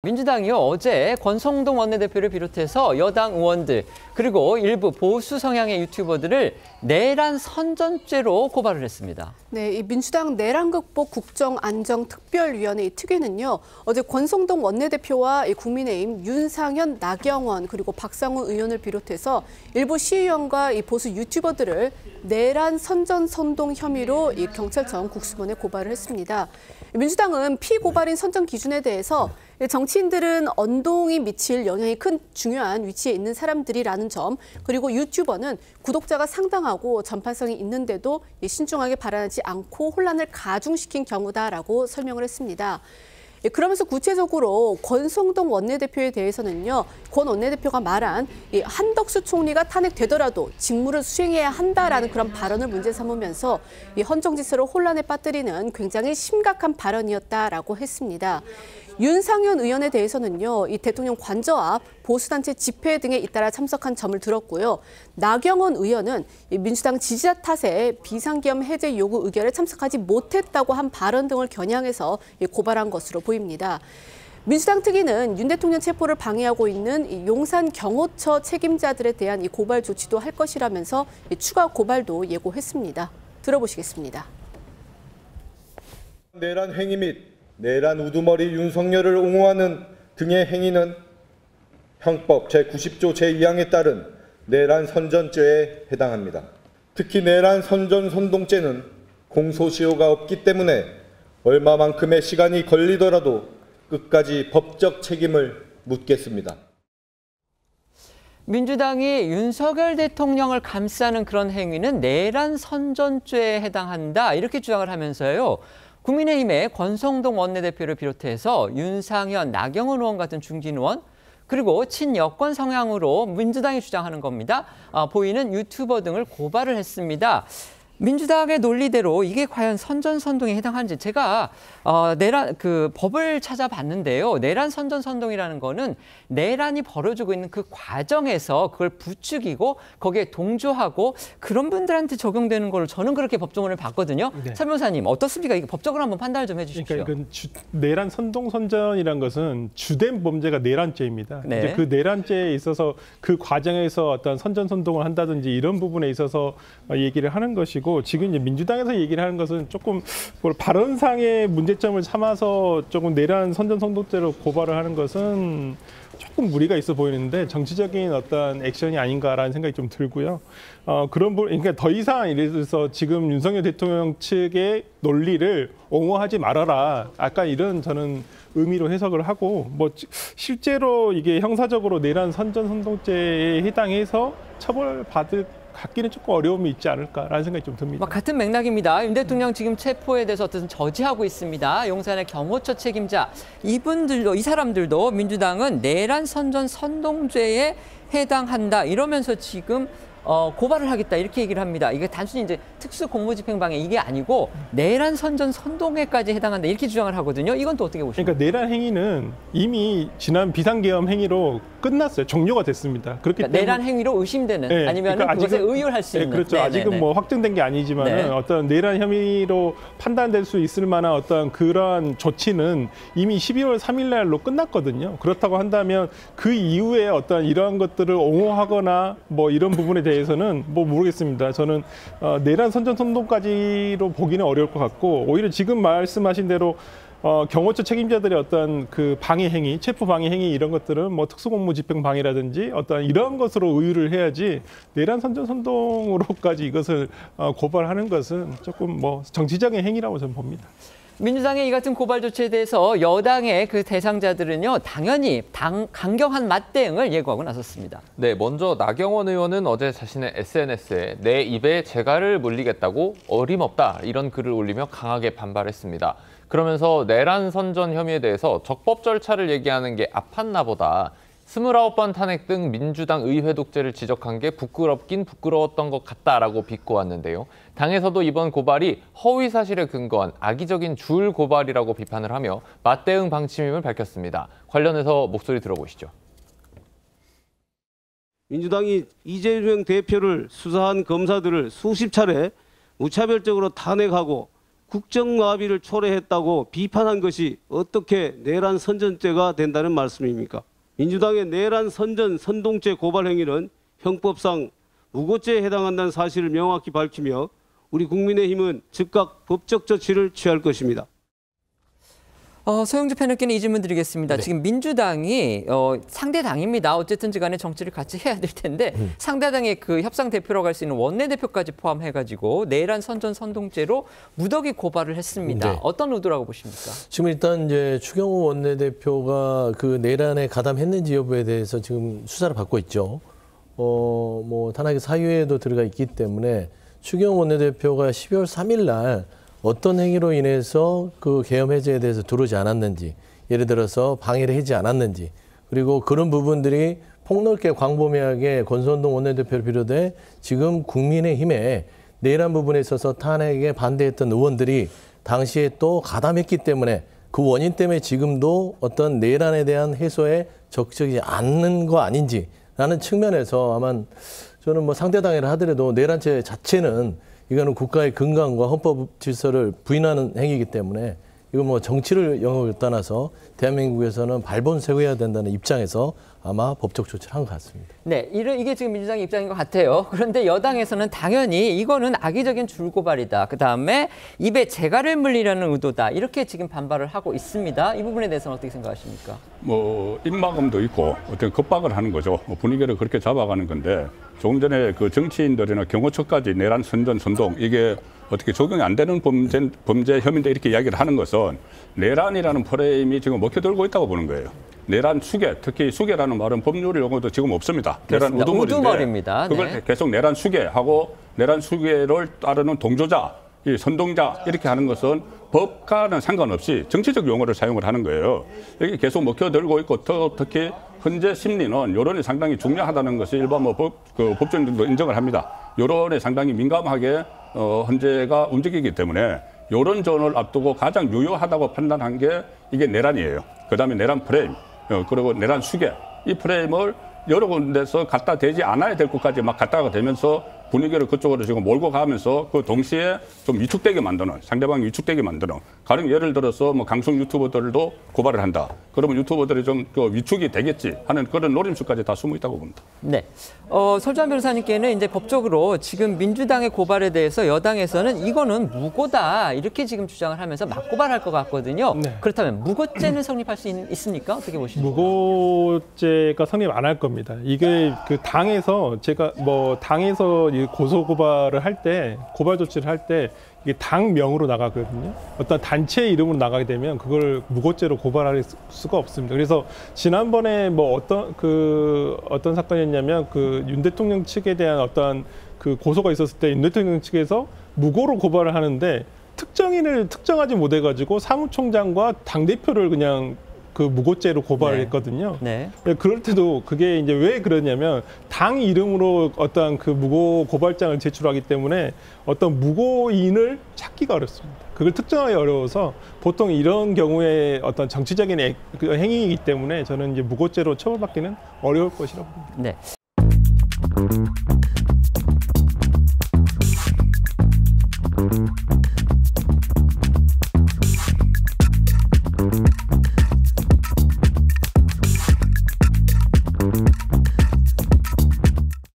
민주당이요, 어제 권성동 원내대표를 비롯해서 여당 의원들 그리고 일부 보수 성향의 유튜버들을 내란 선전죄로 고발을 했습니다. 네, 이 민주당 내란 극복 국정안정특별위원회 이 특위는요, 어제 권성동 원내대표와 이 국민의힘 윤상현, 나경원 그리고 박상훈 의원을 비롯해서 일부 시의원과 이 보수 유튜버들을 내란 선전 선동 혐의로 이 경찰청 국수본에 고발을 했습니다. 민주당은 피고발인 선정 기준에 대해서 정치인들은 언동이 미칠 영향이 큰 중요한 위치에 있는 사람들이라는 점, 그리고 유튜버는 구독자가 상당하고 전파성이 있는데도 신중하게 발언하지 않고 혼란을 가중시킨 경우다라고 설명을 했습니다. 그러면서 구체적으로 권성동 원내대표에 대해서는요, 권 원내대표가 말한 한덕수 총리가 탄핵되더라도 직무를 수행해야 한다라는 그런 발언을 문제 삼으면서 헌정질서를 혼란에 빠뜨리는 굉장히 심각한 발언이었다라고 했습니다. 윤상현 의원에 대해서는요, 이 대통령 관저 앞 보수단체 집회 등에 잇따라 참석한 점을 들었고요. 나경원 의원은 민주당 지지자 탓에 비상계엄 해제 요구 의결에 참석하지 못했다고 한 발언 등을 겨냥해서 고발한 것으로 보입니다. 민주당 특위는 윤 대통령 체포를 방해하고 있는 용산 경호처 책임자들에 대한 고발 조치도 할 것이라면서 추가 고발도 예고했습니다. 들어보시겠습니다. 내란 행위 및 내란 우두머리 윤석열을 옹호하는 등의 행위는 형법 제90조 제2항에 따른 내란 선전죄에 해당합니다. 특히 내란 선전 선동죄는 공소시효가 없기 때문에 얼마만큼의 시간이 걸리더라도 끝까지 법적 책임을 묻겠습니다. 민주당이 윤석열 대통령을 감싸는 그런 행위는 내란 선전죄에 해당한다, 이렇게 주장을 하면서요, 국민의힘의 권성동 원내대표를 비롯해서 윤상현, 나경원 의원 같은 중진 의원, 그리고 친여권 성향으로 민주당이 주장하는 겁니다. 보이는 유튜버 등을 고발을 했습니다. 민주당의 논리대로 이게 과연 선전선동에 해당하는지 제가 내란 법을 찾아봤는데요. 내란 선전선동이라는 거는 내란이 벌어지고 있는 그 과정에서 그걸 부추기고 거기에 동조하고 그런 분들한테 적용되는 걸 저는 그렇게 법조문을 봤거든요. 네. 차 변호사님 어떻습니까? 이거 법적으로 한번 판단을 좀 해주십시오. 그러니까 내란 선동선전이라는 것은 주된 범죄가 내란죄입니다. 네. 이제 그 내란죄에 있어서 그 과정에서 어떤 선전선동을 한다든지 이런 부분에 있어서 얘기를 하는 것이고, 지금 이제 민주당에서 얘기를 하는 것은 조금 발언상의 문제점을 삼아서 조금 내란 선전선동죄로 고발을 하는 것은 조금 무리가 있어 보이는데 정치적인 어떤 액션이 아닌가라는 생각이 좀 들고요. 그런 부분, 그러니까 더 이상 예를 들어서 지금 윤석열 대통령 측의 논리를 옹호하지 말아라, 약간 이런 저는 의미로 해석을 하고, 뭐 실제로 이게 형사적으로 내란 선전선동죄에 해당해서 갖기는 조금 어려움이 있지 않을까라는 생각이 좀 듭니다. 같은 맥락입니다. 윤 대통령 지금 체포에 대해서 어떤 저지하고 있습니다. 용산의 경호처 책임자, 이 사람들도 민주당은 내란 선전 선동죄에 해당한다 이러면서 지금 고발을 하겠다 이렇게 얘기를 합니다. 이게 단순히 이제 특수 공무집행방해 이게 아니고 내란 선전 선동에까지 해당한다 이렇게 주장을 하거든요. 이건 또 어떻게 보십니까? 그러니까 내란 행위는 이미 지난 비상계엄 행위로 끝났어요. 종료가 됐습니다. 그렇기 때문에 내란 행위로 의심되는, 네, 아니면 그러니까 그것에 의율할 수 있는. 그렇죠. 아직은 뭐 확정된 게 아니지만 어떤 내란 혐의로 판단될 수 있을 만한 어떤 그런 조치는 이미 12월 3일 날로 끝났거든요. 그렇다고 한다면 그 이후에 어떤 이러한 것들을 옹호하거나 뭐 이런 부분에 대해서는 뭐 모르겠습니다. 저는 내란 선전선동까지로 보기는 어려울 것 같고, 오히려 지금 말씀하신 대로 경호처 책임자들의 어떤 그 방해 행위, 체포 방해 행위 이런 것들은 뭐 특수공무집행 방해라든지 어떤 이런 것으로 의율을 해야지, 내란 선전선동으로까지 이것을 고발하는 것은 조금 뭐 정치적인 행위라고 저는 봅니다. 민주당의 이 같은 고발 조치에 대해서 여당의 그 대상자들은요, 당연히 강경한 맞대응을 예고하고 나섰습니다. 네, 먼저 나경원 의원은 어제 자신의 SNS에 내 입에 재갈을 물리겠다고 어림없다 이런 글을 올리며 강하게 반발했습니다. 그러면서 내란 선전 혐의에 대해서 적법 절차를 얘기하는 게 아팠나 보다, 29번 탄핵 등 민주당 의회 독재를 지적한 게 부끄럽긴 부끄러웠던 것 같다라고 비꼬았는데요. 당에서도 이번 고발이 허위 사실에 근거한 악의적인 줄 고발이라고 비판을 하며 맞대응 방침임을 밝혔습니다. 관련해서 목소리 들어보시죠. 민주당이 이재명 대표를 수사한 검사들을 수십 차례 무차별적으로 탄핵하고 국정마비를 초래했다고 비판한 것이 어떻게 내란 선전죄가 된다는 말씀입니까? 민주당의 내란 선전 선동죄 고발 행위는 형법상 무고죄에 해당한다는 사실을 명확히 밝히며 우리 국민의힘은 즉각 법적 조치를 취할 것입니다. 서영주 패널께는 이 질문 드리겠습니다. 네. 지금 민주당이 상대 당입니다. 어쨌든지 간에 정치를 같이 해야 될 텐데 상대당의 그 협상 대표라고 할 수 있는 원내대표까지 포함해가지고 내란 선전 선동죄로 무더기 고발을 했습니다. 네. 어떤 의도라고 보십니까? 지금 일단 이제 추경호 원내대표가 그 내란에 가담했는지 여부에 대해서 지금 수사를 받고 있죠. 뭐 탄핵의 사유에도 들어가 있기 때문에 추경호 원내대표가 12월 3일 날 어떤 행위로 인해서 그 계엄 해제에 대해서 들어오지 않았는지, 예를 들어서 방해를 하지 않았는지, 그리고 그런 부분들이 폭넓게 광범위하게 권선동 원내대표를 비롯해 지금 국민의힘에 내란 부분에 있어서 탄핵에 반대했던 의원들이 당시에 또 가담했기 때문에 그 원인 때문에 지금도 어떤 내란에 대한 해소에 적극적이지 않는 거 아닌지라는 측면에서 아마 저는 뭐 상대당이라 하더라도 내란죄 자체는 이거는 국가의 건강과 헌법 질서를 부인하는 행위이기 때문에 이거 뭐 정치를 영역을 떠나서 대한민국에서는 발본 세워야 된다는 입장에서 아마 법적 조치를 한 것 같습니다. 네, 이게 지금 민주당의 입장인 것 같아요. 그런데 여당에서는 당연히 이거는 악의적인 줄고발이다. 그다음에 입에 재갈을 물리려는 의도다. 이렇게 지금 반발을 하고 있습니다. 이 부분에 대해서는 어떻게 생각하십니까? 뭐 입막음도 있고 어떤 겁박을 하는 거죠. 분위기를 그렇게 잡아가는 건데 조금 전에 그 정치인들이나 경호처까지 내란 선전 선동 이게 어떻게 적용이 안 되는 범죄 혐의인데 이렇게 이야기를 하는 것은 내란이라는 프레임이 지금 먹혀들고 있다고 보는 거예요. 내란 수괴, 특히 수괴라는 말은 법률 용어도 지금 없습니다. 내란 우두머리입니다. 그걸 네. 계속 내란 수괴하고 내란 수괴를 따르는 동조자, 이 선동자 이렇게 하는 것은 법과는 상관없이 정치적 용어를 사용을 하는 거예요. 이게 계속 먹혀들고 있고 특히 현재 심리는 여론이 상당히 중요하다는 것이 일반 법조인들도 인정을 합니다. 여론에 상당히 민감하게 현재가 움직이기 때문에 여론전을 앞두고 가장 유효하다고 판단한 게 이게 내란이에요. 그다음에 내란 프레임, 그리고 내란 수괴. 이 프레임을 여러 군데서 갖다 대지 않아야 될 곳까지 막 갖다가 대면서 분위기를 그쪽으로 지금 몰고 가면서 그 동시에 좀 위축되게 만드는, 상대방이 위축되게 만드는. 가령 예를 들어서 뭐 강성 유튜버들도 고발을 한다. 그러면 유튜버들이 좀 그 위축이 되겠지 하는 그런 노림수까지 다 숨어 있다고 봅니다. 네. 설주환 변호사님께는 이제 법적으로 지금 민주당의 고발에 대해서 여당에서는 이거는 무고다. 이렇게 지금 주장을 하면서 맞고발할 것 같거든요. 네. 그렇다면 무고죄는 성립할 수 있습니까? 어떻게 보십니까? 무고죄가 성립 안 할 겁니다. 이게 그 당에서 제가 뭐 당에서 고소 고발을 할 때 고발 조치를 할 때 이게 당명으로 나가거든요. 어떤 단체 이름으로 나가게 되면 그걸 무고죄로 고발할 수가 없습니다. 그래서 지난번에 뭐 어떤 사건이었냐면 그 윤 대통령 측에 대한 어떤 그 고소가 있었을 때 윤 대통령 측에서 무고로 고발을 하는데 특정인을 특정하지 못해가지고 사무총장과 당 대표를 그냥 그 무고죄로 고발을 네. 했거든요. 네. 그럴 때도 그게 이제 왜 그러냐면 당 이름으로 어떤 그 무고 고발장을 제출하기 때문에 어떤 무고인을 찾기가 어렵습니다. 그걸 특정하기 어려워서 보통 이런 경우에 어떤 정치적인 그 행위이기 때문에 저는 이제 무고죄로 처벌받기는 어려울 것이라고 봅니다. 네.